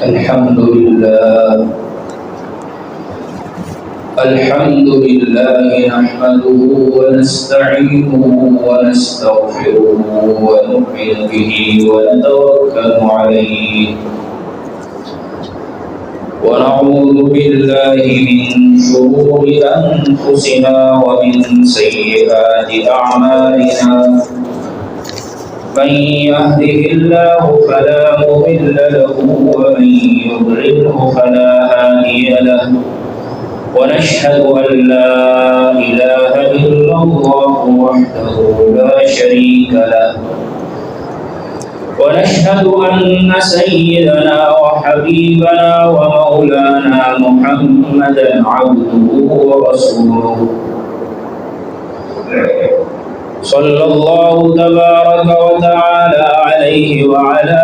الحمد لله نحمده ونستعينه ونستغفره ونؤمن به ونتوكل عليه ونعوذ بالله من شرور أنفسنا ومن سيئات أعمالنا من يهده الله فلا مضل له ومن يضلله فلا هادي له ونشهد أن لا إله إلا الله وحده لا شريك له ونشهد أن سيدنا وحبيبنا ومولانا محمدا عبده ورسوله صلى الله تبارك وتعالى عليه وعلى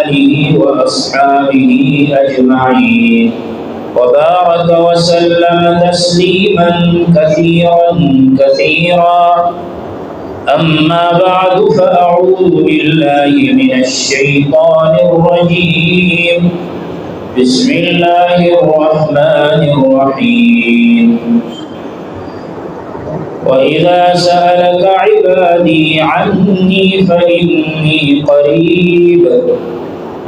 آله وأصحابه أجمعين وبارك وسلم تسليما كثيرا أما بعد فأعوذ بالله من الشيطان الرجيم بسم الله الرحمن الرحيم وإذا سألك عبادي عني فإني قريب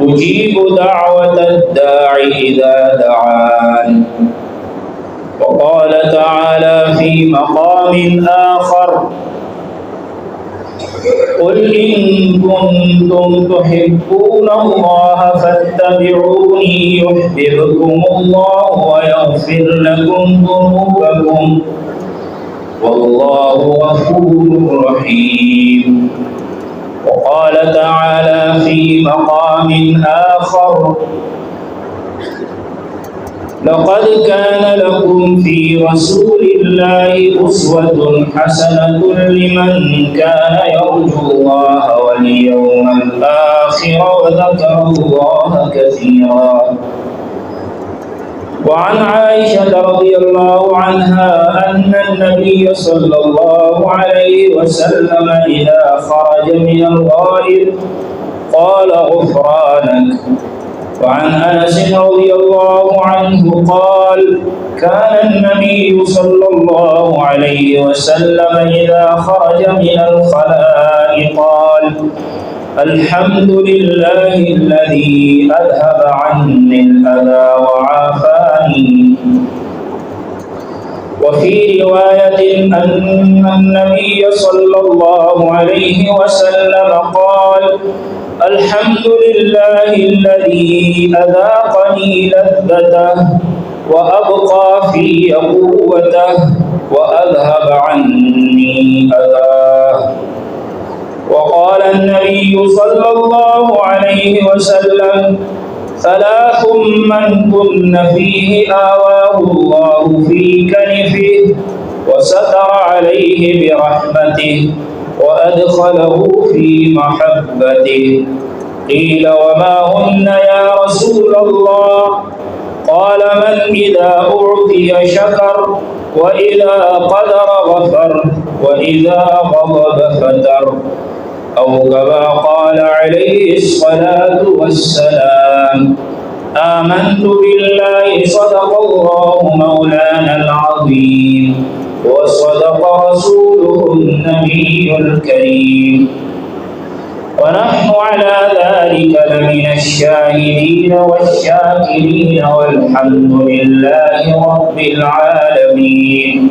أجيب دعوة الداع إذا دعان وقال تعالى في مقام آخر قل إن كنتم تحبون الله فاتبعوني يحببكم الله ويغفر لكم ذنوبكم والله غفور رحيم وقال تعالى في مقام آخر لقد كان لكم في رسول الله أسوة حسنة لمن كان يرجو الله واليوم الآخر وذكر الله كثيرا وعن عائشة رضي الله عنها أن النبي صلى الله عليه وسلم إذا خرج من الغائب قال غفرانك وعن أنس رضي الله عنه قال كان النبي صلى الله عليه وسلم إذا خرج من الخلاء قال الحمد لله الذي أذهب عني الأذى وعافاني وفي رواية أن النبي صلى الله عليه وسلم قال الحمد لله الذي أذاقني لذته وأبقى في قوته وأذهب عني أذاه وقال النبي صلى الله عليه وسلم ثلاث من كن فيه آواه الله في كنفه وستر عليه برحمته وأدخله في محبته قيل وما هن يا رسول الله قال من إذا أعطي شكر وإذا قدر غفر وإذا غضب فتر أو كما قال عليه الصلاة والسلام آمنت بالله صدق الله مولانا العظيم وصدق رسوله النبي الكريم ونحن على ذلك لمن الشاهدين والشاكرين والحمد لله رب العالمين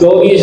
24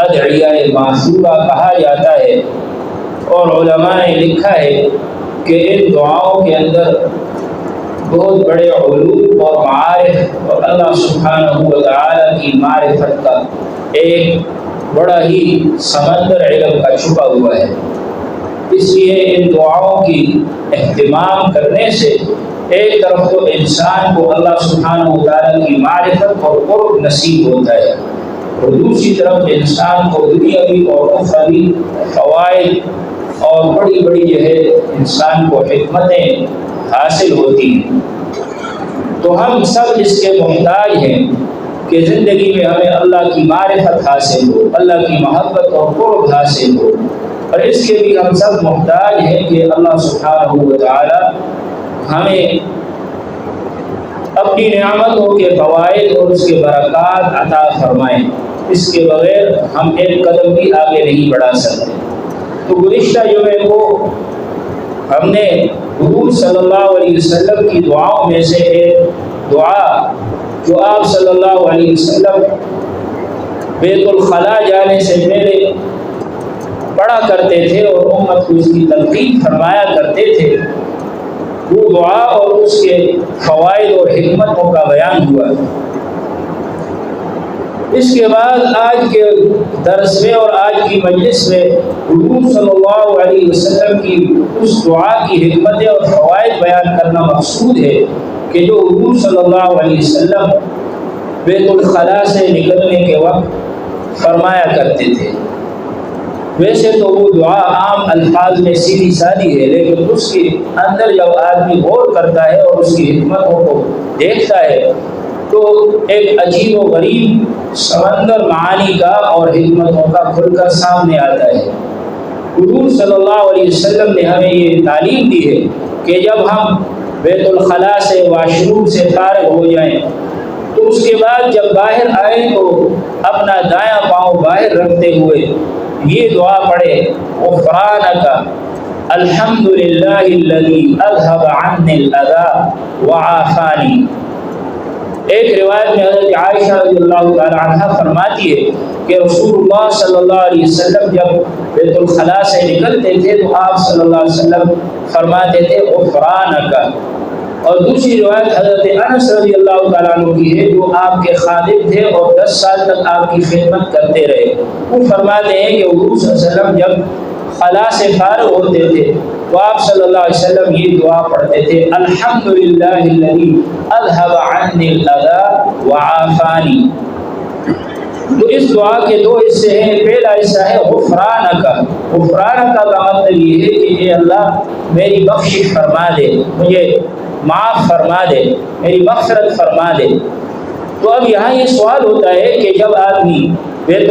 ادعیہ معثورہ کہا جاتا ہے، اور علماء نے لکھا ہے کہ ان دعاؤں کے اندر بہت بڑے علوم اور معارف اور اللہ سبحانہ و تعالی کی معرفت کا ایک بڑا ہی سمندر علم کا چھپا ہوا ہے۔ اس لیے ان دعاؤں کی اہتمام کرنے سے ایک طرف تو انسان کو اللہ سبحانہ و تعالی کی معرفت اور قرب نصیب ہوتا ہے، اور دوسری طرف انسان کو دنیاوی اور اخروی فوائد اور بڑی بڑی جو ہے انسان کو حکمتیں حاصل ہوتی ہیں۔ تو ہم سب اس کے محتاج ہیں کہ زندگی میں ہمیں اللہ کی معرفت حاصل ہو، اللہ کی محبت اور قرب حاصل ہو، اور اس کے بھی ہم سب محتاج ہیں کہ اللہ سبحانہ و تعالی ہمیں اپنی نعمتوں کے فوائد اور اس کے برکات عطا فرمائیں۔ اس کے بغیر ہم ایک قدم بھی آگے نہیں بڑھا سکتے۔ تو گزشتہ جمعے کو ہم نے حضور صلی اللہ علیہ وسلم کی دعاؤں میں سے ایک دعا جو آپ صلی اللہ علیہ وسلم بیت الخلاء جانے سے پہلے پڑھا کرتے تھے اور امت کو اس کی تلقین فرمایا کرتے تھے، وہ دعا اور اس کے فوائد اور حکمتوں کا بیان ہوا۔ اس کے بعد آج کے درس میں اور آج کی مجلس میں حضور صلی اللہ علیہ وسلم کی اس دعا کی حکمتیں اور فوائد بیان کرنا مقصود ہے کہ جو حضور صلی اللہ علیہ وسلم بیت الخلاء سے نکلنے کے وقت فرمایا کرتے تھے۔ ویسے تو وہ دعا عام الفاظ میں سیدھی سادی ہے، لیکن اس کے اندر جب آدمی غور کرتا ہے اور اس کی حکمتوں کو دیکھتا ہے تو ایک عجیب و غریب سمندر معانی کا اور حکمتوں کا کھل کر سامنے آتا ہے۔ حضور صلی اللہ علیہ وسلم نے ہمیں یہ تعلیم دی ہے کہ جب ہم بیت الخلاء سے واش روم سے فارغ ہو جائیں تو اس کے بعد جب باہر آئیں تو اپنا دایاں پاؤں باہر رکھتے ہوئے یہ دعا پڑھے، غفرانک الحمدللہ الذی اذھب عنی الاذی وعافانی۔ ایک روایت میں حضرت عائشہ رضی اللہ تعالی عنہ فرماتی ہے کہ رسول اللہ صلی اللہ علیہ وسلم جب بیت الخلاء سے نکلتے تھے تو آپ صلی اللہ علیہ وسلم فرماتے تھے غفرانک۔ اور دوسری روایت حضرت انس رضی اللہ تعالیٰ عنہ کی ہے جو آپ کے خادم تھے اور 10 سال تک آپ کی خدمت کرتے رہے۔ وہ فرماتے ہیں کہ حضور صلی اللہ علیہ وسلم جب خلا سے فارغ ہوتے تھے تو آپ صلی اللہ علیہ وسلم یہ دعا پڑھتے تھے، الحمدللہ الذی اذھب عنی الاذی وعافانی۔ تو اس دعا کے دو حصے ہیں۔ پہلا حصہ ہے غفرانک۔ غفرانک کا مطلب یہ ہے کہ اے اللہ میری بخشش فرما دے، مجھے معاف فرما دے، میری مغفرت فرما دے۔ تو اب یہاں یہ سوال ہوتا ہے کہ جب آدمی بیت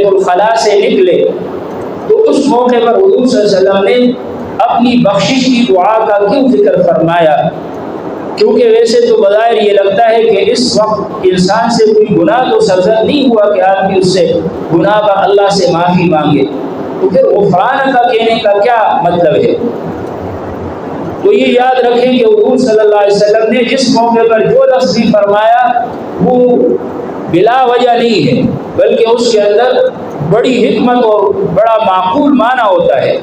الخلاء سے نکلے تو اس موقع پر حضور صلی اللہ علیہ وسلم نے اپنی بخشش کی دعا کا کیوں ذکر فرمایا؟ کیونکہ ویسے تو بظاہر یہ لگتا ہے کہ اس وقت انسان سے کوئی گناہ تو سرزد نہیں ہوا کہ آدمی اس سے گناہ پر اللہ سے معافی مانگے، تو پھر غفرانہ کا کہنے کا کیا مطلب ہے؟ تو یہ یاد رکھیں کہ حضور صلی اللہ علیہ وسلم نے جس موقع پر جو لفظ بھی فرمایا وہ بلا وجہ نہیں ہے، بلکہ اس کے اندر بڑی حکمت اور بڑا معقول معنی ہوتا ہے۔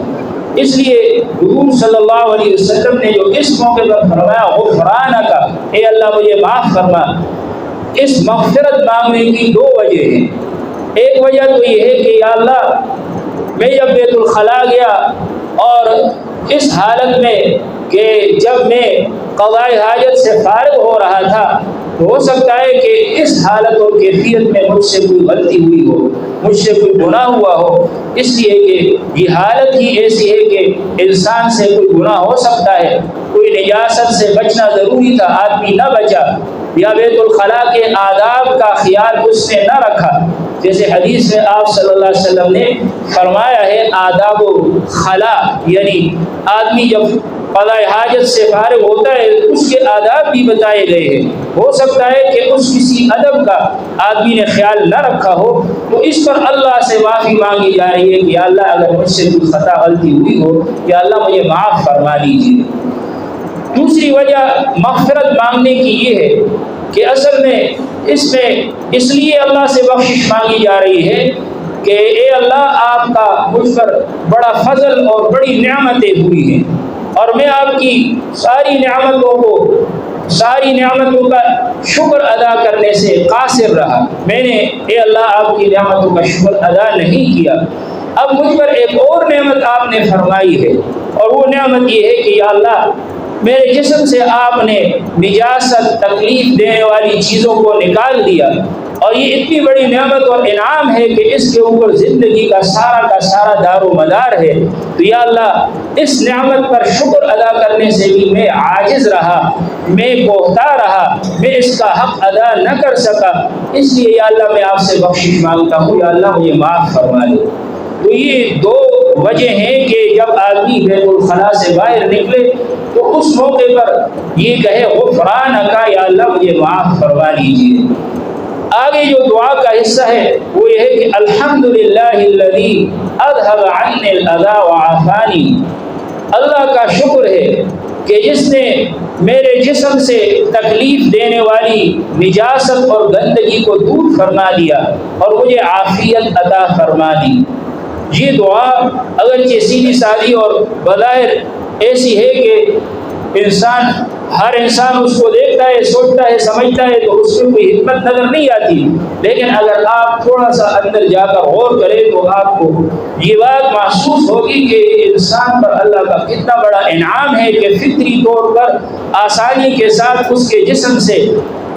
اس لیے حضور صلی اللہ علیہ وسلم نے جو اس موقع پر فرمایا غفرانک، اے اللہ مجھے معاف فرما، اس مغفرت مانگنے کی دو وجہ ہیں۔ ایک وجہ تو یہ ہے کہ یا اللہ میں جب بیت الخلاء گیا اور اس حالت میں کہ جب میں قضاء حاجت سے فارغ ہو رہا تھا تو ہو سکتا ہے کہ اس حالت اور کیفیت میں مجھ سے کوئی غلطی ہوئی ہو، مجھ سے کوئی گناہ ہوا ہو، اس لیے کہ یہ حالت ہی ایسی ہے کہ انسان سے کوئی گناہ ہو سکتا ہے، کوئی نجاست سے بچنا ضروری تھا، آدمی نہ بچا، یا بیت الخلاء کے آداب کا خیال اس نے نہ رکھا۔ جیسے حدیث میں آپ صلی اللہ علیہ وسلم نے فرمایا ہے آداب و خلا، یعنی آدمی جب قضاء حاجت سے فارغ ہوتا ہے اس کے آداب بھی بتائے گئے ہیں۔ ہو سکتا ہے کہ اس کسی ادب کا آدمی نے خیال نہ رکھا ہو تو اس پر اللہ سے معافی مانگی جا رہی ہے کہ یا اللہ اگر مجھ سے کوئی خطا غلطی ہوئی ہو یا اللہ مجھے معاف فرما دیجیے۔ دوسری وجہ مغفرت مانگنے کی یہ ہے کہ اصل میں اس لیے اللہ سے بخشش مانگی جا رہی ہے کہ اے اللہ آپ کا مجھ پر بڑا فضل اور بڑی نعمتیں ہوئی ہیں، اور میں آپ کی ساری نعمتوں کا شکر ادا کرنے سے قاصر رہا، میں نے اے اللہ آپ کی نعمتوں کا شکر ادا نہیں کیا۔ اب مجھ پر ایک اور نعمت آپ نے فرمائی ہے، اور وہ نعمت یہ ہے کہ یا اللہ میرے جسم سے آپ نے نجاست، تکلیف دینے والی چیزوں کو نکال دیا، اور یہ اتنی بڑی نعمت اور انعام ہے کہ اس کے اوپر زندگی کا سارا دار و مدار ہے۔ تو یا اللہ اس نعمت پر شکر ادا کرنے سے بھی میں عاجز رہا، میں کوتا رہا، میں اس کا حق ادا نہ کر سکا، اس لیے یا اللہ میں آپ سے بخشش مانگتا ہوں، یا اللہ مجھے معاف فرما دے۔ تو یہ دو وجہ ہیں کہ جب آدمی بیت الخلاء سے باہر نکلے تو اس موقع پر یہ کہے غفرانک، یا اللہ مجھے معاف فرما دیجیے۔ آگے جو دعا کا حصہ ہے وہ یہ ہے کہ الحمدللہ الذی اذھب عنی الاذی وعافانی، اللہ کا شکر ہے کہ جس نے میرے جسم سے تکلیف دینے والی نجاست اور گندگی کو دور فرما دیا اور مجھے عافیت عطا فرما دی۔ یہ دعا اگرچہ سیدھی سادی اور بظاہر ایسی ہے کہ ہر انسان اس کو دیکھتا ہے، سوچتا ہے، سمجھتا ہے تو اس میں کوئی حکمت نظر نہیں آتی، لیکن اگر آپ تھوڑا سا اندر جا کر غور کریں تو آپ کو یہ بات محسوس ہوگی کہ انسان پر اللہ کا کتنا بڑا انعام ہے کہ فطری طور پر آسانی کے ساتھ اس کے جسم سے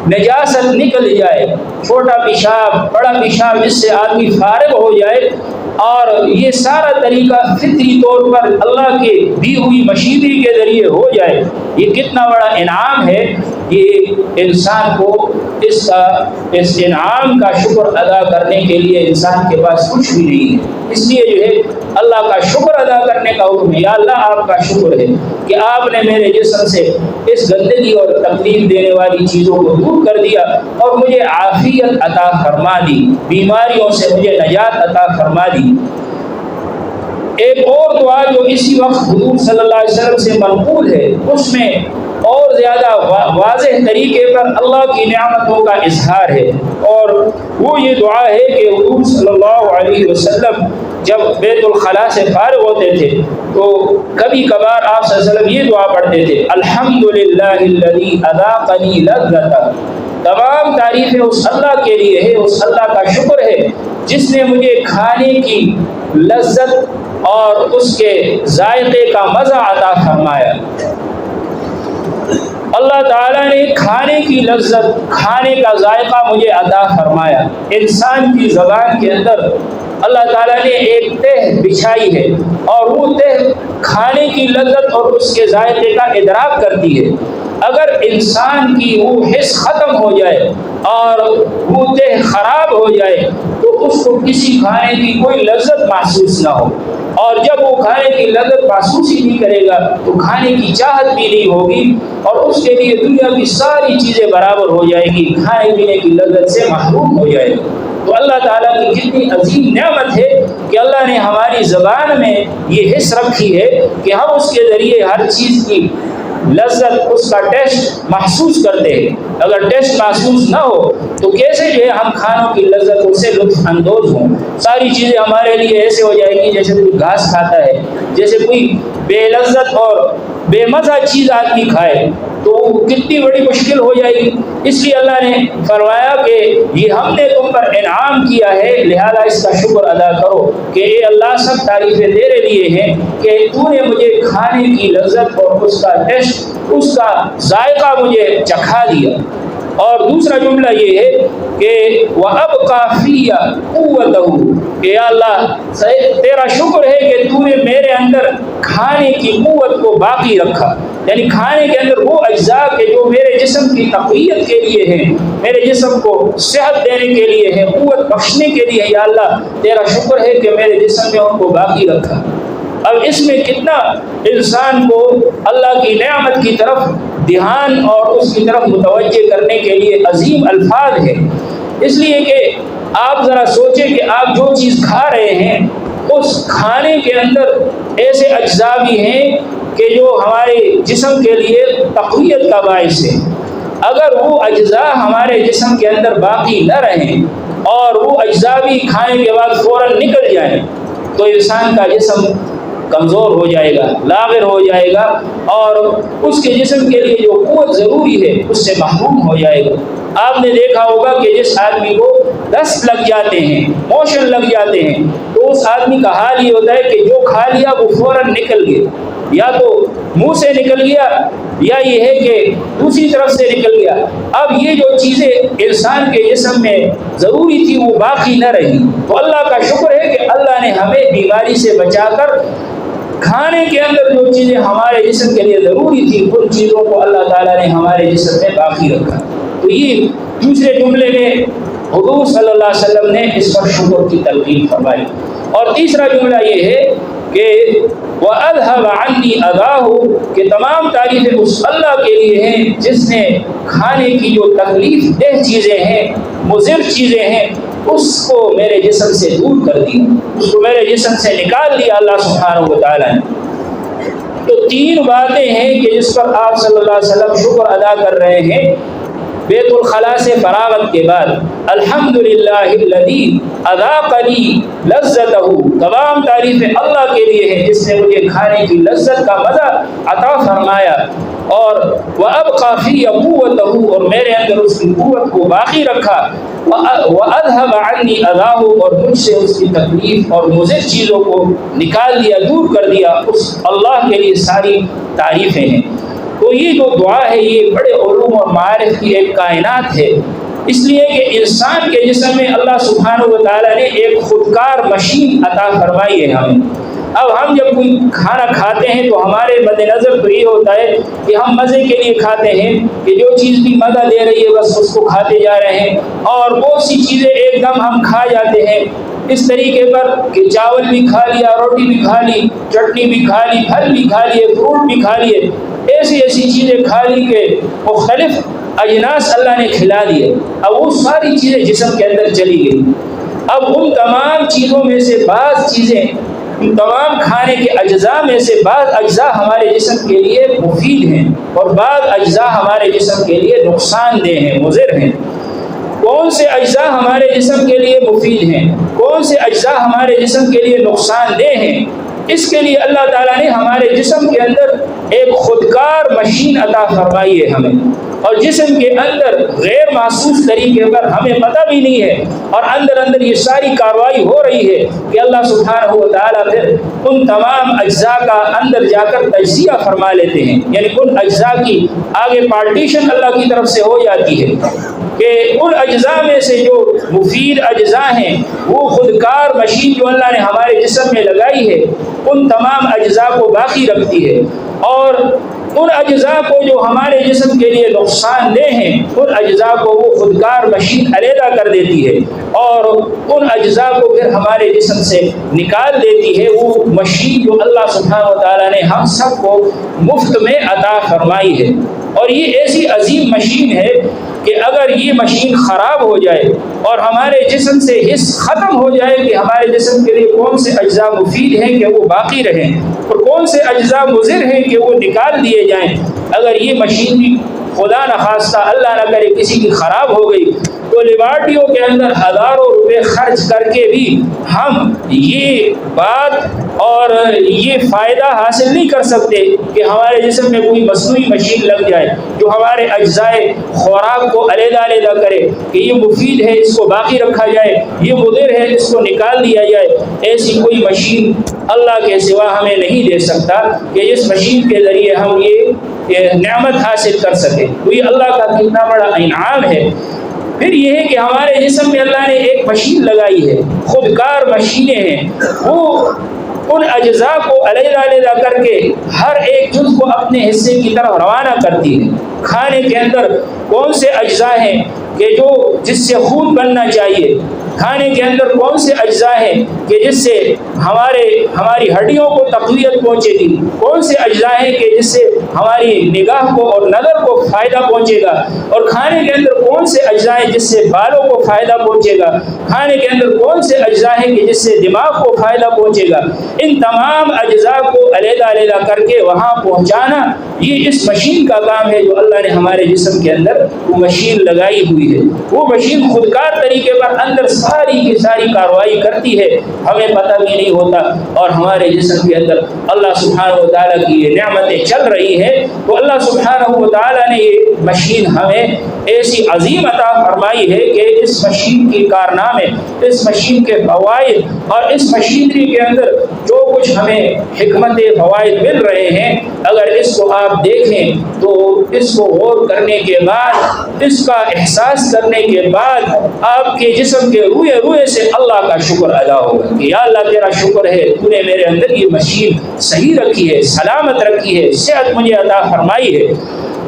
نجاست نکل جائے، چھوٹا پیشاب، بڑا پیشاب، اس سے آدمی فارغ ہو جائے، اور یہ سارا طریقہ فطری طور پر اللہ کے دی ہوئی مشینری کے ذریعے ہو جائے۔ یہ کتنا بڑا انعام ہے، یہ انسان کو اس انعام کا شکر ادا کرنے کے لیے انسان کے پاس کچھ بھی نہیں ہے۔ اس لیے جو ہے اللہ کا شکر ادا کرنے کا حکم ہے، یا اللہ آپ کا شکر ہے کہ آپ نے میرے جسم سے اس گندگی اور تکلیف دینے والی چیزوں کو دور کر دیا اور مجھے عافیت عطا فرما دی، بیماریوں سے مجھے نجات عطا فرما دی۔ ایک اور دعا جو اسی وقت حضور صلی اللہ علیہ وسلم سے منقول ہے، اس میں اور زیادہ واضح طریقے پر اللہ کی نعمتوں کا اظہار ہے، اور وہ یہ دعا ہے کہ حضور صلی اللہ علیہ وسلم جب بیت الخلاء سے فارغ ہوتے تھے تو کبھی کبھار آپ صلی اللہ علیہ وسلم یہ دعا پڑھتے تھے، الحمدللہ الذی اذاقنی لذۃ، تمام تعریفیں اس اللہ کے لیے ہے، اس اللہ کا شکر ہے جس نے مجھے کھانے کی لذت اور اس کے ذائقے کا مزہ عطا فرمایا۔ اللہ تعالیٰ نے کھانے کی لذت، کھانے کا ذائقہ مجھے عطا فرمایا۔ انسان کی زبان کے اندر اللہ تعالیٰ نے ایک تہ بچھائی ہے، اور وہ تہ کھانے کی لذت اور اس کے ذائقے کا ادراک کرتی ہے۔ اگر انسان کی وہ حس ختم ہو جائے اور وہ تہ خراب ہو جائے تو اس کو کسی کھانے کی کوئی لذت محسوس نہ ہو، اور جب وہ کھانے کی لذت محسوس ہی نہیں کرے گا تو کھانے کی چاہت بھی نہیں ہوگی، اور اس کے لیے دنیا کی ساری چیزیں برابر ہو جائے گی، کھانے پینے کی لذت سے محروم ہو جائے گا۔ تو اللہ تعالیٰ کی کتنی عظیم نعمت ہے کہ اللہ نے ہماری زبان میں یہ حس رکھی ہے کہ ہم اس کے ذریعے ہر چیز کی لذت، اس کا ٹیسٹ محسوس کرتے ہیں۔ اگر ٹیسٹ محسوس نہ ہو تو کیسے جو ہے ہم کھانوں کی لذتوں سے لطف اندوز ہوں؟ ساری چیزیں ہمارے لیے ایسے ہو جائے گی جیسے کوئی گھاس کھاتا ہے، جیسے کوئی بے لذت اور بے مزہ چیز آدمی کھائے تو کتنی بڑی مشکل ہو جائے گی۔ اس لیے اللہ نے فرمایا کہ یہ ہم نے تم پر انعام کیا ہے، لہذا اس کا شکر ادا کرو کہ اے اللہ سب تعریفیں تیرے لیے ہیں کہ تو نے مجھے کھانے کی لذت اور اس کا ٹیسٹ، اس کا ذائقہ مجھے چکھا دیا۔ اور دوسرا جملہ یہ ہے کہ وَأَبْقَى فِيَّ قُوَّتَهُ، کہ اللہ تیرا شکر ہے کہ تو نے میرے اندر کھانے کی قوت کو باقی رکھا، یعنی کھانے کے اندر وہ اجزاء کے جو میرے جسم کی تقویت کے لیے ہیں، میرے جسم کو صحت دینے کے لیے ہیں، قوت بخشنے کے لیے، یا اللہ تیرا شکر ہے کہ میرے جسم میں ان کو باقی رکھا۔ اب اس میں کتنا انسان کو اللہ کی نعمت کی طرف دھیان اور اس کی طرف متوجہ کرنے کے لیے عظیم الفاظ ہے۔ اس لیے کہ آپ ذرا سوچیں کہ آپ جو چیز کھا رہے ہیں اس کھانے کے اندر ایسے اجزاء بھی ہیں کہ جو ہمارے جسم کے لیے تقویت کا باعث ہے۔ اگر وہ اجزاء ہمارے جسم کے اندر باقی نہ رہیں اور وہ اجزاء بھی کھانے کے بعد فوراً نکل جائیں تو انسان کا جسم کمزور ہو جائے گا، لاغر ہو جائے گا، اور اس کے جسم کے لیے جو قوت ضروری ہے اس سے محروم ہو جائے گا۔ آپ نے دیکھا ہوگا کہ جس آدمی کو دست لگ جاتے ہیں، موشن لگ جاتے ہیں، تو اس آدمی کا حال یہ ہوتا ہے کہ جو کھا لیا وہ فوراً نکل گیا، یا تو منہ سے نکل گیا یا یہ ہے کہ دوسری طرف سے نکل گیا۔ اب یہ جو چیزیں انسان کے جسم میں ضروری تھی وہ باقی نہ رہی، تو اللہ کا شکر ہے کہ اللہ نے ہمیں بیماری سے بچا کر کھانے کے اندر جو چیزیں ہمارے جسم کے لیے ضروری تھی ان چیزوں کو اللہ تعالیٰ نے ہمارے جسم میں باقی رکھا۔ تو یہ دوسرے جملے میں حضور صلی اللہ علیہ وسلم نے اس پر شکر کی تلقین فرمائی۔ اور تیسرا جملہ یہ ہے کہ وَأَذْهَبَ عَنِّي أَذَاهُ، کہ تمام تعریفیں اس اللہ کے لیے ہیں جس نے کھانے کی جو تکلیف دہ چیزیں ہیں، مضر چیزیں ہیں، اس کو میرے جسم سے دور کر دیا، اس کو میرے جسم سے نکال دیا اللہ سبحانہ و تعالیٰ نے۔ تو تین باتیں ہیں کہ جس پر آپ صلی اللہ علیہ وسلم شکر ادا کر رہے ہیں بیت الخلاء سے فراغت کے بعد۔ الحمدللہ الذی اذاق لی لذتہ، تمام تعریفیں اللہ کے لیے ہیں جس نے مجھے کھانے کی لذت کا مزہ عطا فرمایا، اور وابقى فی قوتہ، اور میرے اندر اس کی قوت کو باقی رکھا، وَأَذْهَبَ عَنِّي أَذَاهُ، اور مجھ سے اس کی تکلیف اور مضر چیزوں کو نکال دیا، دور کر دیا۔ اس اللہ کے لیے ساری تعریفیں ہیں۔ تو یہ جو دعا ہے یہ بڑے علوم اور معارف کی ایک کائنات ہے، اس لیے کہ انسان کے جسم میں اللہ سبحانہ و تعالیٰ نے ایک خودکار مشین عطا فرمائی ہے ہمیں۔ اب ہم جب کوئی کھانا کھاتے ہیں تو ہمارے مد نظر تو یہ ہوتا ہے کہ ہم مزے کے لیے کھاتے ہیں، کہ جو چیز بھی مزہ دے رہی ہے بس اس کو کھاتے جا رہے ہیں، اور بہت سی چیزیں ایک دم ہم کھا جاتے ہیں اس طریقے پر کہ چاول بھی کھا لیا، روٹی بھی کھا لی، چٹنی بھی کھا لی، پھل بھی کھا لیے، فروٹ بھی کھا لیے، ایسی چیزیں کھا لی کہ مختلف اجناس اللہ نے کھلا دیے۔ اب وہ ساری چیزیں جسم کے اندر چلی گئی۔ اب ان تمام چیزوں میں سے بعض چیزیں، ان تمام کھانے کے اجزاء میں سے بعض اجزاء ہمارے جسم کے لیے مفید ہیں اور بعض اجزاء ہمارے جسم کے لیے نقصان دہ ہیں، مضر ہیں۔ کون سے اجزاء ہمارے جسم کے لیے مفید ہیں، کون سے اجزاء ہمارے جسم کے لیے نقصان دہ ہیں، اس کے لیے اللہ تعالیٰ نے ہمارے جسم کے اندر ایک خودکار مشین عطا فرمائی ہے ہمیں، اور جسم کے اندر غیر محسوس طریقے پر ہمیں پتہ بھی نہیں ہے، اور اندر یہ ساری کارروائی ہو رہی ہے کہ اللہ سبحانہ و تعالیٰ پھر ان تمام اجزاء کا اندر جا کر تجزیہ فرما لیتے ہیں، یعنی ان اجزاء کی آگے پارٹیشن اللہ کی طرف سے ہو جاتی ہے کہ ان اجزاء میں سے جو مفید اجزاء ہیں وہ خودکار مشین جو اللہ نے ہمارے جسم میں لگائی ہے ان تمام اجزاء کو باقی رکھتی ہے، اور ان اجزاء کو جو ہمارے جسم کے لیے نقصان دہ ہیں ان اجزاء کو وہ خودکار مشین علیحدہ کر دیتی ہے، اور ان اجزاء کو پھر ہمارے جسم سے نکال دیتی ہے وہ مشین جو اللہ سبحانہ و تعالیٰ نے ہم سب کو مفت میں عطا فرمائی ہے۔ اور یہ ایسی عظیم مشین ہے کہ اگر یہ مشین خراب ہو جائے اور ہمارے جسم سے حص ختم ہو جائے کہ ہمارے جسم کے لیے کون سے اجزاء مفید ہیں کہ وہ باقی رہیں اور کون سے اجزاء مضر ہیں کہ وہ نکال دیے جائیں، اگر یہ مشین بھی خدا نخواستہ اللہ نہ کرے کسی کی خراب ہو گئی تو لیبارٹریوں کے اندر ہزاروں روپے خرچ کر کے بھی ہم یہ بات اور یہ فائدہ حاصل نہیں کر سکتے کہ ہمارے جسم میں کوئی مصنوعی مشین لگ جائے جو ہمارے اجزاء خوراک کو علیحدہ کرے کہ یہ مفید ہے اس کو باقی رکھا جائے، یہ مضر ہے اس کو نکال دیا جائے۔ ایسی کوئی مشین اللہ کے سوا ہمیں نہیں دے سکتا کہ اس مشین کے ذریعے ہم یہ نعمت حاصل کر سکیں۔ تو یہ اللہ کا کتنا بڑا انعام ہے۔ پھر یہ ہے کہ ہمارے جسم میں اللہ نے ایک مشین لگائی ہے، خودکار مشینیں ہیں، وہ ان اجزاء کو علیحدہ کر کے ہر ایک جز کو اپنے حصے کی طرف روانہ کرتی ہے۔ کھانے کے اندر کون سے اجزاء ہیں کہ جس سے خون بننا چاہیے، کھانے کے اندر کون سے اجزاء ہیں کہ جس سے ہماری ہڈیوں کو تقویت پہنچے گی، کون سے اجزاء ہیں کہ جس سے ہماری نگاہ کو اور نظر کو فائدہ پہنچے گا، اور کھانے کے اندر کون سے اجزاء ہیں جس سے بالوں کو فائدہ پہنچے گا، کھانے کے اندر کون سے اجزاء ہیں کہ جس سے دماغ کو فائدہ پہنچے گا۔ ان تمام اجزاء کو علیحدہ کر کے وہاں پہنچانا یہ اس مشین کا کام ہے جو اللہ نے ہمارے جسم کے اندر وہ مشین لگائی ہوئی ہے۔ ہوئی ہے، وہ مشین خودکار طریقے پر اندر ساری کی ساری کارروائی کرتی ہے، ہمیں پتہ بھی نہیں ہوتا، اور ہمارے جسم کے اندر اللہ سبحانہ و تعالیٰ کی یہ نعمتیں چل رہی ہیں۔ تو اللہ سبحانہ و تعالیٰ نے یہ مشین ہمیں ایسی عظیم عطا فرمائی ہے کہ اس مشین کی کارنامے، اس مشین کے فوائد اور اس مشینری کے اندر جو کچھ ہمیں حکمت فوائد مل رہے ہیں، اگر اس کو آپ دیکھیں تو اس کو غور کرنے کے بعد، اس کا احساس کرنے کے بعد آپ کے جسم کے روئے روئے سے اللہ کا شکر ادا ہوگا کہ یا اللہ تیرا شکر ہے، تو نے میرے اندر یہ مشین صحیح رکھی ہے، سلامت رکھی ہے، صحت مجھے عطا فرمائی ہے۔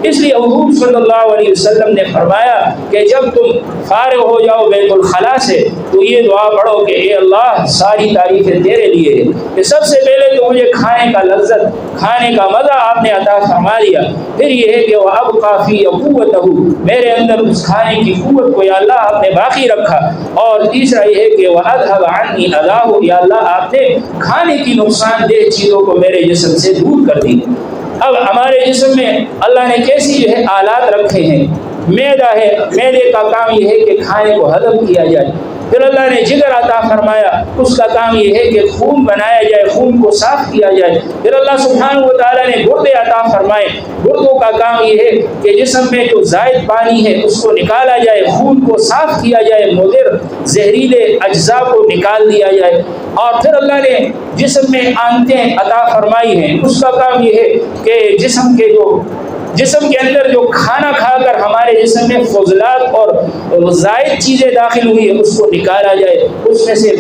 اس لیے حضور صلی اللہ علیہ وسلم نے فرمایا کہ جب تم فارغ ہو جاؤ بیت الخلاء سے تو یہ دعا پڑھو کہ اے اللہ ساری تعریفیں تیرے لیے ہیں کہ سب سے پہلے تو مجھے کھانے کا لذت، کھانے کا مزہ آپ نے عطا فرما دیا، پھر یہ ہے کہ وہ اب کافی قوتہ، میرے اندر اس کھانے کی قوت کو یا اللہ آپ نے باقی رکھا، اور تیسرا یہ ہے کہ وہ اذهب عنی اذاه، یا اللہ آپ نے کھانے کی نقصان دہ چیزوں کو میرے جسم سے دور کر دی۔ اب ہمارے جسم میں اللہ نے کیسی جو ہے آلات رکھے ہیں، معدہ ہے، معدے کا کام یہ ہے کہ کھانے کو ہضم کیا جائے، پھر اللہ نے جگر عطا فرمایا، اس کا کام یہ ہے کہ خون بنایا جائے، خون کو صاف کیا جائے، پھر اللہ سبحانہ و تعالیٰ نے گردے عطا فرمائے، گردوں کا کام یہ ہے کہ جسم میں جو زائد پانی ہے اس کو نکالا جائے، خون کو صاف کیا جائے، مضر زہریلے اجزاء کو نکال دیا جائے، اور پھر اللہ نے جسم میں آنتیں عطا فرمائی ہیں، اس کا کام یہ ہے کہ جسم کے اندر جو کھانا کھا کر ہمارے جسم میں فضلات اور زائد چیزیں داخل ہوئی ہیں اس کو نکالا جائے، اس میں سے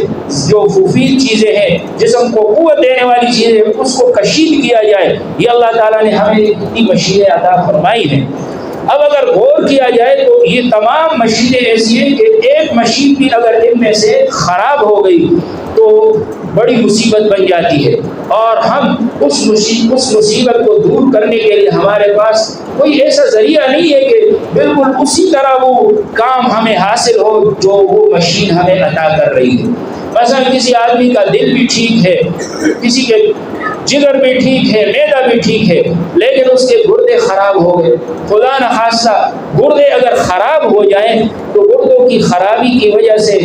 جو مفید چیزیں ہیں، جسم کو قوت دینے والی چیزیں ہیں، اس کو کشید کیا جائے۔ یہ اللہ تعالیٰ نے ہمیں اتنی مشینیں عطا فرمائی ہیں۔ اب اگر غور کیا جائے تو یہ تمام مشینیں ایسی ہیں کہ ایک مشین بھی اگر ان میں سے خراب ہو گئی تو بڑی مصیبت بن جاتی ہے، اور ہم اس مصیبت کو دور کرنے کے لیے ہمارے پاس کوئی ایسا ذریعہ نہیں ہے کہ بالکل اسی طرح وہ کام ہمیں حاصل ہو جو وہ مشین ہمیں عطا کر رہی ہے۔ مثلا کسی آدمی کا دل بھی ٹھیک ہے، کسی کے جگر بھی ٹھیک ہے، معدہ بھی ٹھیک ہے، لیکن اس کے گردے خراب ہو گئے، خدا نخواستہ گردے اگر خراب ہو جائیں تو گردوں کی خرابی کی وجہ سے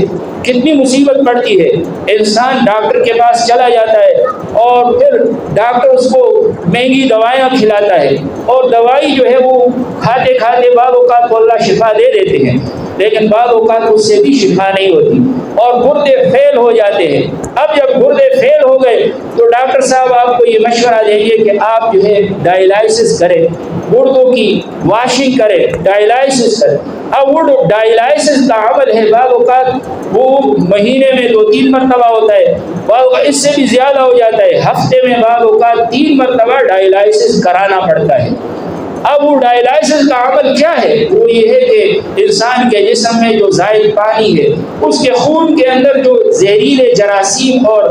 کتنی مصیبت پڑتی ہے۔ انسان ڈاکٹر کے پاس چلا جاتا ہے اور پھر ڈاکٹر اس کو مہنگی دوائیاں کھلاتا ہے، اور دوائی جو ہے وہ کھاتے کھاتے بعض اوقات کو اللہ شفا دے دیتے ہیں، لیکن بعض اوقات اس سے بھی شفا نہیں ہوتی اور گردے فیل ہو جاتے ہیں۔ اب جب گردے فیل ہو گئے تو ڈاکٹر صاحب آپ کو یہ مشورہ دیں گے کہ آپ جو ہے ڈائلائسس کریں، گردوں کی واشنگ کریں، ڈائلائسس کریں۔ اب وہ ڈائلائسس کا عمل ہے، بعض اوقات وہ مہینے میں 2-3 مرتبہ ہوتا ہے، بعض اوقات اس سے بھی زیادہ ہو جاتا ہے، ہفتے میں بعض اوقات 3 مرتبہ ڈائلائسس کرانا پڑتا ہے۔ اب وہ ڈائلائسس کا عمل کیا ہے؟ وہ یہ ہے کہ انسان کے جسم میں جو زائد پانی ہے، اس کے خون کے اندر جو زہریلے جراثیم اور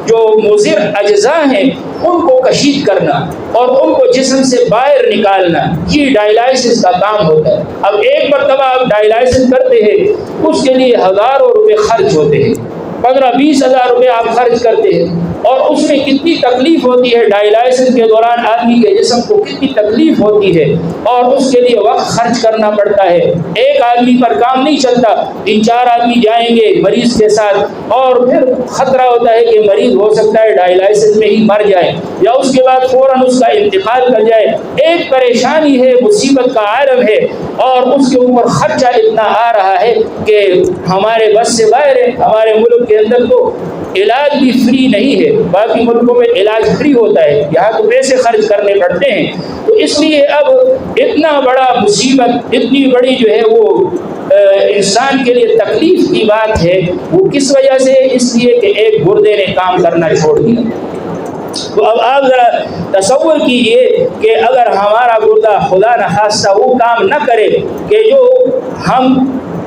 جو مضر اجزاء ہیں ان کو کشید کرنا اور ان کو جسم سے باہر نکالنا، یہ ڈائلائسس کا کام ہوتا ہے۔ اب ایک مرتبہ آپ ڈائلائسس کرتے ہیں، اس کے لیے ہزاروں روپے خرچ ہوتے ہیں، 15-20 ہزار روپے آپ خرچ کرتے ہیں، اور اس میں کتنی تکلیف ہوتی ہے، ڈائلائسس کے دوران آدمی کے جسم کو کتنی تکلیف ہوتی ہے، اور اس کے لیے وقت خرچ کرنا پڑتا ہے۔ ایک آدمی پر کام نہیں چلتا، 3-4 آدمی جائیں گے مریض کے ساتھ، اور پھر خطرہ ہوتا ہے کہ مریض ہو سکتا ہے ڈائلائسس میں ہی مر جائے یا اس کے بعد فوراً اس کا انتقال کر جائے۔ ایک پریشانی ہے، مصیبت کا عالم ہے، اور اس کے اوپر خرچہ اتنا آ رہا ہے کہ ہمارے بس سے باہر ہے۔ ہمارے ملک کے اندر تو علاج بھی فری نہیں ہے، باقی ملکوں میں علاج فری ہوتا ہے، یہاں تو پیسے خرچ کرنے پڑتے ہیں۔ تو اس لیے اب اتنا بڑا مصیبت، اتنی بڑی جو ہے وہ انسان کے لیے تکلیف کی بات ہے، وہ کس وجہ سے؟ اس لیے کہ ایک گردے نے کام کرنا چھوڑ دیا۔ تو اب آپ ذرا تصور کیجئے کہ اگر ہمارا گردہ خدا نخواستہ وہ کام نہ کرے کہ جو ہم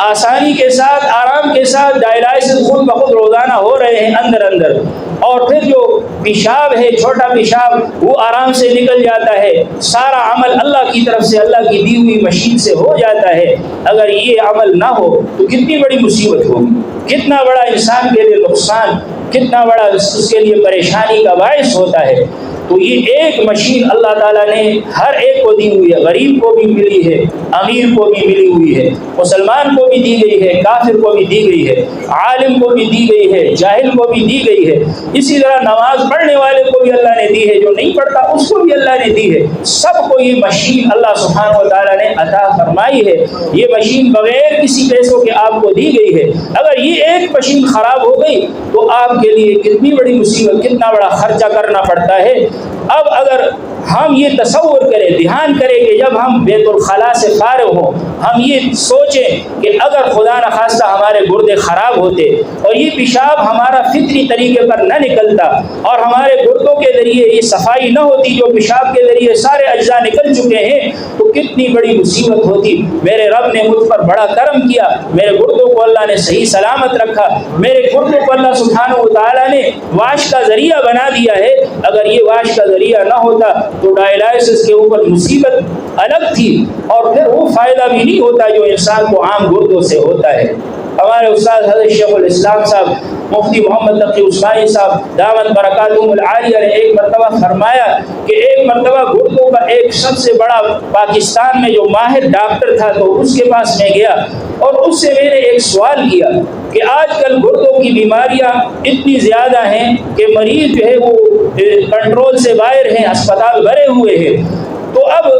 آسانی کے ساتھ، آرام کے ساتھ ڈائلائسس خود بخود روزانہ ہو رہے ہیں اندر، اور پھر جو پیشاب ہے، چھوٹا پیشاب، وہ آرام سے نکل جاتا ہے، سارا عمل اللہ کی طرف سے، اللہ کی دی ہوئی مشین سے ہو جاتا ہے۔ اگر یہ عمل نہ ہو تو کتنی بڑی مصیبت ہوگی، کتنا بڑا انسان کے لیے نقصان، کتنا بڑا اس کے لیے پریشانی کا باعث ہوتا ہے۔ تو یہ ایک مشین اللہ تعالیٰ نے ہر ایک کو دی ہوئی ہے، غریب کو بھی ملی ہے، امیر کو بھی ملی ہوئی ہے، مسلمان کو بھی دی گئی ہے، کافر کو بھی دی گئی ہے، عالم کو بھی دی گئی ہے، جاہل کو بھی دی گئی ہے، اسی طرح نماز پڑھنے والے کو بھی اللہ نے دی ہے، جو نہیں پڑھتا اس کو بھی اللہ نے دی ہے، سب کو یہ مشین اللہ سبحانہ و تعالیٰ نے عطا فرمائی ہے۔ یہ مشین بغیر کسی پیسوں کے آپ کو دی گئی ہے۔ اگر یہ ایک مشین خراب ہو گئی تو آپ کے لیے کتنی بڑی مصیبت، کتنا بڑا خرچہ کرنا پڑتا ہے۔ اب اگر ہم یہ تصور کریں، دھیان کریں کہ جب ہم بیت الخلاء سے فارغ ہوں، ہم یہ سوچیں کہ اگر خدا نخواستہ ہمارے گردے خراب ہوتے اور یہ پیشاب ہمارا فطری طریقے پر نہ نکلتا اور ہمارے گردوں کے ذریعے یہ صفائی نہ ہوتی جو پیشاب کے ذریعے سارے اجزاء نکل چکے ہیں، تو کتنی بڑی مصیبت ہوتی۔ میرے رب نے مجھ پر بڑا کرم کیا، میرے گردوں کو اللہ نے صحیح سلامت رکھا، میرے گردوں کو اللہ سبحانہ و تعالیٰ نے واش کا ذریعہ بنا دیا ہے۔ اگر یہ واش کا ذریعہ نہ ہوتا تو ڈائلائسس کے اوپر مصیبت الگ تھی، اور پھر وہ فائدہ بھی نہیں ہوتا جو انسان کو عام گردوں سے ہوتا ہے۔ ہمارے استاد حضرت شیخ الاسلام صاحب مفتی محمد تقی عثمانی صاحب دامت برکاتہم العالیہ نے ایک مرتبہ فرمایا کہ ایک مرتبہ گردوں کا ایک سب سے بڑا پاکستان میں جو ماہر ڈاکٹر تھا، تو اس کے پاس میں گیا اور اس سے میں نے ایک سوال کیا کہ آج کل گردوں کی بیماریاں اتنی زیادہ ہیں کہ مریض جو ہے وہ کنٹرول سے باہر ہیں، اسپتال بھرے ہوئے ہیں، تو اب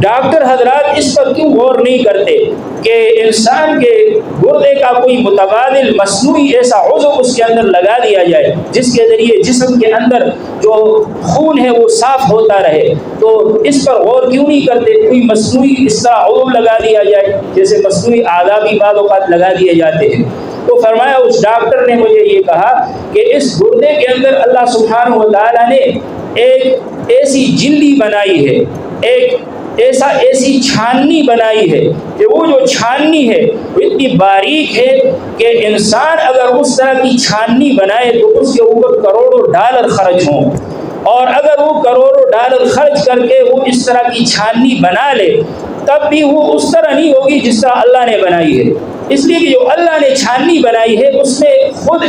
ڈاکٹر حضرات اس پر کیوں غور نہیں کرتے کہ انسان کے گردے کا کوئی متبادل مصنوعی ایسا عضو اس کے اندر لگا دیا جائے جس کے ذریعے جسم کے اندر جو خون ہے وہ صاف ہوتا رہے؟ تو اس پر غور کیوں نہیں کرتے؟ کوئی مصنوعی اس طرح عضو لگا دیا جائے جیسے مصنوعی اعضاء بھی بعض اوقات لگا دیے جاتے ہیں۔ تو فرمایا اس ڈاکٹر نے مجھے یہ کہا کہ اس گردے کے اندر اللہ سبحانہ و تعالیٰ نے ایک ایسی جلدی بنائی ہے، ایک ایسی چھاننی بنائی ہے کہ وہ جو چھاننی ہے وہ اتنی باریک ہے کہ انسان اگر اس طرح کی چھاننی بنائے تو اس کے اوپر کروڑوں ڈالر خرچ ہوں، اور اگر وہ کروڑوں ڈالر خرچ کر کے وہ اس طرح کی چھاننی بنا لے تب بھی وہ اس طرح نہیں ہوگی جس طرح اللہ نے بنائی ہے، اس لیے کہ جو اللہ نے چھاننی بنائی ہے اس میں خود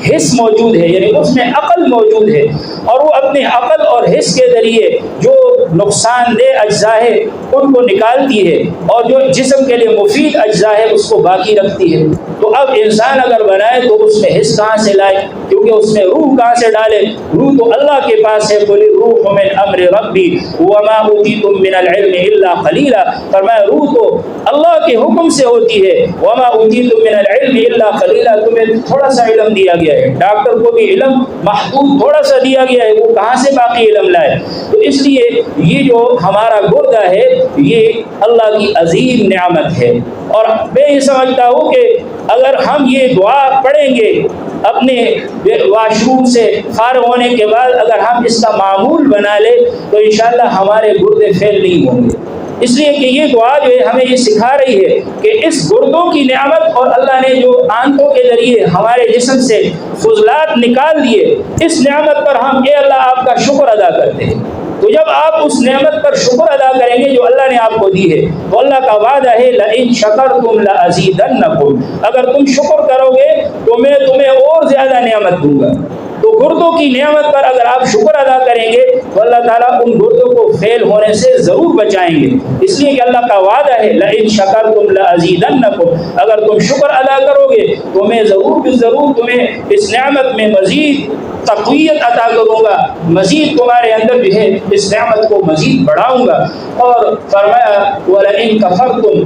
حس موجود ہے، یعنی اس میں عقل موجود ہے، اور وہ اپنے عقل اور حس کے ذریعے جو نقصان دہ اجزاء ہے ان کو نکالتی ہے اور جو جسم کے لیے مفید اجزاء ہے اس کو باقی رکھتی ہے۔ تو اب انسان اگر بنائے تو اس میں حس کہاں سے لائے؟ کیونکہ اس میں روح کہاں سے ڈالے؟ روح تو اللہ کے پاس ہے۔ قل الروح من امر ربی وما اوتیتم من العلم الا قلیلا، فرمایا روح تو اللہ کے حکم سے ہوتی ہے، وما اوتیتم من العلم الا قلیلا، تمہیں تھوڑا سا علم دیا گیا ہے، ڈاکٹر کو بھی علم محدود تھوڑا سا دیا گیا ہے، وہ کہاں سے باقی علم لائے؟ تو اس لیے یہ جو ہمارا گردہ ہے یہ اللہ کی عظیم نعمت ہے، اور میں یہ سمجھتا ہوں کہ اگر ہم یہ دعا پڑھیں گے اپنے واش روم سے فارغ ہونے کے بعد، اگر ہم اس کا معمول بنا لیں تو انشاءاللہ ہمارے گردے فیل نہیں ہوں گے۔ اس لیے کہ یہ دعا جو ہے ہمیں یہ سکھا رہی ہے کہ اس گردوں کی نعمت اور اللہ نے جو آنتوں کے ذریعے ہمارے جسم سے فضلات نکال دیے، اس نعمت پر ہم اے اللہ آپ کا شکر ادا کرتے ہیں۔ تو جب آپ اس نعمت پر شکر ادا کریں گے جو اللہ نے آپ کو دی ہے، تو اللہ کا وعدہ ہے لئن شکرتم لازیدنکم، اگر تم شکر کرو گے تو میں تمہیں اور زیادہ نعمت دوں گا۔ تو گردوں کی نعمت پر اگر آپ شکر ادا کریں گے تو اللہ تعالیٰ ان گردوں کو فیل ہونے سے ضرور بچائیں گے، اس لیے کہ اللہ کا وعدہ ہے لئن شکرتم لازیدنکم، اگر تم شکر ادا کرو گے تو میں ضرور تمہیں اس نعمت میں مزید تقویت عطا کروں گا، مزید تمہارے اندر جو ہے اس نعمت کو مزید بڑھاؤں گا۔ اور فرمایا وَلَئِن كَفَرْتُمْ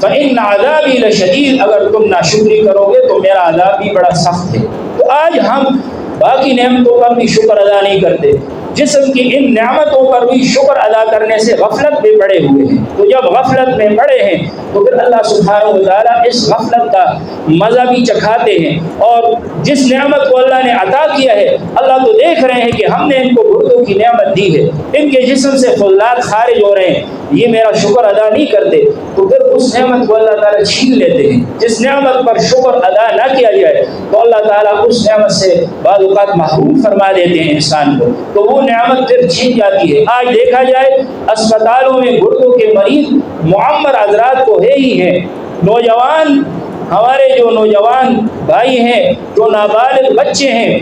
فَإِنَّ عَذَابِي لَشَدِيدٌ، اگر تم ناشکری کرو گے تو میرا عذاب بھی بڑا سخت ہے۔ تو آج ہم باقی نعمتوں پر بھی شکر ادا نہیں کرتے، جسم کی ان نعمتوں پر بھی شکر ادا کرنے سے غفلت میں پڑے ہوئے ہیں۔ تو جب غفلت میں پڑے ہیں تو پھر اللہ سبحانہ و تعالیٰ اس غفلت کا مزہ بھی چکھاتے ہیں، اور جس نعمت کو اللہ نے عطا کیا ہے اللہ تو دیکھ رہے ہیں کہ ہم نے ان کو گردوں کی نعمت دی ہے، ان کے جسم سے فضلات خارج ہو رہے ہیں، یہ میرا شکر ادا نہیں کرتے، تو پھر اس نعمت کو اللہ تعالیٰ چھین لیتے ہیں۔ جس نعمت پر شکر ادا نہ کیا جائے تو اللہ تعالیٰ اس نعمت سے بعض اوقات محروم فرما دیتے ہیں انسان کو، تو وہ نعمت پھر چھین جاتی ہے۔ آج دیکھا جائے اسپتالوں میں گردوں کے مریض معمر حضرات کو ہے ہی ہیں، نوجوان ہمارے جو نوجوان بھائی ہیں، جو نابالغ بچے ہیں،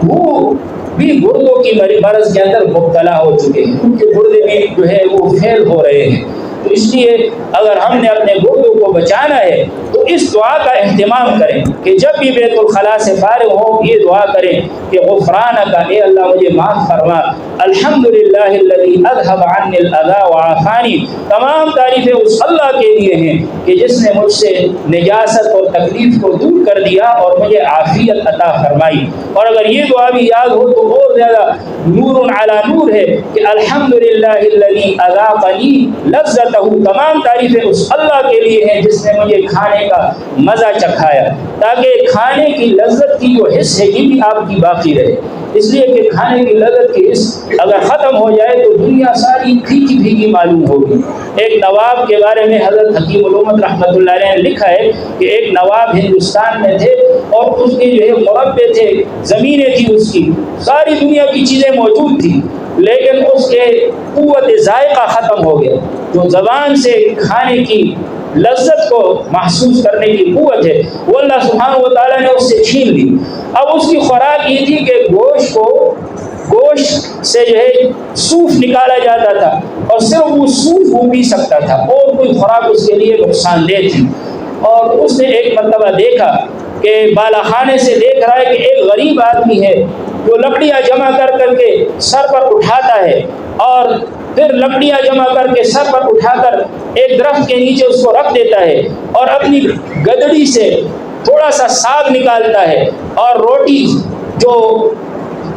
وہ بھی گردوں کی مرض کے اندر مبتلا ہو چکے ہیں، ان کے گردے بھی جو ہے وہ فیل ہو رہے ہیں۔ تو اس لیے اگر ہم نے اپنے گردوں کو بچانا ہے تو اس دعا کا اہتمام کریں کہ جب بھی بیت الخلاء سے فارغ ہو یہ دعا کریں کہ غفرانک، اے اللہ مجھے معاف فرما، الحمدللہ الذی اذھب عنی الاذی وعافانی، تمام تعریفیں اس اللہ کے لیے ہیں کہ جس نے مجھ سے نجاست اور تکلیف کو دور کر دیا اور مجھے عافیت عطا فرمائی۔ اور اگر یہ دعا بھی یاد ہو تو اور زیادہ نور علی نور ہے کہ الحمدللہ الذی اذاقنی لذتہ، تمام تعریفیں اس اللہ کے لیے ہیں جس نے مجھے کھانے کا مزہ چکھایا، تاکہ کھانے کی لذت کی جو حص ہے یہ بھی آپ کی باقی رہے۔ اس لیے کہ کھانے کی لذت کی حص اگر ختم ہو جائے تو دنیا ساری پھیکی پھیکی معلوم ہوگی۔ ایک نواب کے بارے میں حضرت حکیم علومت رحمۃ اللہ علیہ نے لکھا ہے کہ ایک نواب ہندوستان میں تھے اور اس کے جو ہے مربع تھے، زمینیں تھی، اس کی ساری دنیا کی چیزیں موجود تھیں، لیکن اس کے قوت ذائقہ ختم ہو گیا۔ جو زبان سے کھانے کی لذت کو محسوس کرنے کی قوت ہے وہ اللہ سبحانہ و تعالیٰ نے اس سے چھین لی۔ اب اس کی خوراک یہ تھی کہ گوشت سے جو ہے سوف نکالا جاتا تھا اور صرف وہ سوف وہ پی سکتا تھا، اور کوئی خوراک اس کے لیے نقصان دہ تھی۔ اور اس نے ایک مرتبہ دیکھا کہ بالا خانے سے دیکھ رہا ہے کہ ایک غریب آدمی ہے جو لکڑیاں جمع کر کر کے سر پر اٹھاتا ہے، اور پھر لکڑیاں جمع کر کے سر پر اٹھا کر ایک درخت کے نیچے اس کو رکھ دیتا ہے، اور اپنی گدڑی سے تھوڑا سا ساگ نکالتا ہے اور روٹی جو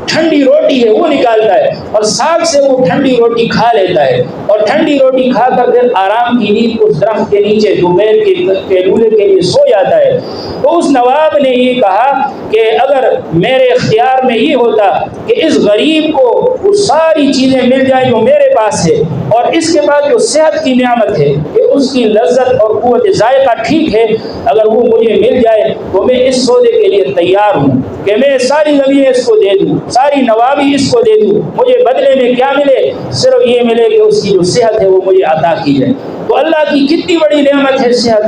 ٹھنڈی روٹی ہے وہ نکالتا ہے، اور ساگ سے وہ ٹھنڈی روٹی کھا لیتا ہے، اور ٹھنڈی روٹی کھا کر پھر آرام کی نیند اس درخت کے نیچے دوپہر کے لولے کے لیے سو جاتا ہے۔ تو اس نواب نے یہ کہا کہ اگر میرے اختیار میں یہ ہوتا کہ اس غریب کو وہ ساری چیزیں مل جائیں جو میرے پاس ہے، اور اس کے بعد جو صحت کی نعمت ہے کہ اس کی لذت اور قوت ذائقہ ٹھیک ہے، اگر وہ مجھے مل جائے تو میں اس سودے کے لیے تیار ہوں کہ میں ساری زمینیں اس کو دے دوں، ساری نوابی اس کو دے دوں، مجھے بدلے میں کیا ملے؟ صرف یہ ملے کہ اس کی جو صحت ہے وہ مجھے عطا کی جائے۔ تو اللہ کی کتنی بڑی نعمت ہے صحت،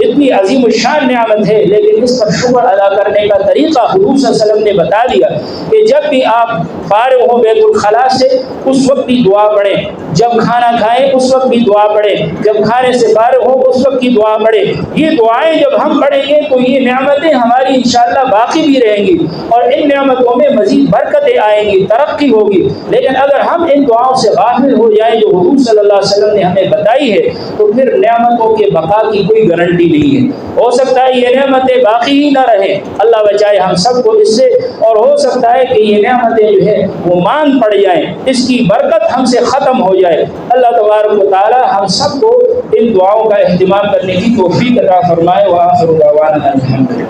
اتنی عظیم الشان نعمت ہے، لیکن اس پر شکر ادا کرنے کا طریقہ حضور صلی اللہ علیہ وسلم نے بتا دیا کہ جب بھی آپ فارغ ہوں بیت الخلاء سے اس وقت بھی دعا پڑھیں، جب کھانا کھائیں اس وقت بھی دعا پڑھیں، جب کھانے سے فارغ ہوں اس وقت کی دعا پڑھیں۔ یہ دعائیں جب ہم پڑھیں گے تو یہ نعمتیں ہماری انشاءاللہ باقی بھی رہیں گی، اور ان نعمتوں میں مزید برکتیں آئیں گی، ترقی ہوگی۔ لیکن اگر ہم ان دعاؤں سے غافل ہو جائیں جو حضور صلی اللہ علیہ وسلم نے ہمیں بتائی ہے تو پھر نعمتوں کے بقا کی کوئی گارنٹی نہیں ہے۔ ہو سکتا ہے یہ نعمتیں باقی ہی نہ رہیں، اللہ بچائے ہم سب کو اس سے، اور ہو سکتا ہے کہ یہ نعمتیں جو ہے وہ مان پڑ جائیں، اس کی برکت ہم سے ختم ہو جائے۔ اللہ تبارک و تعالی ہم سب کو ان دعاؤں کا اہتمام کرنے کی توفیق عطا فرمائے۔ وآخر دعوانا الحمدللہ۔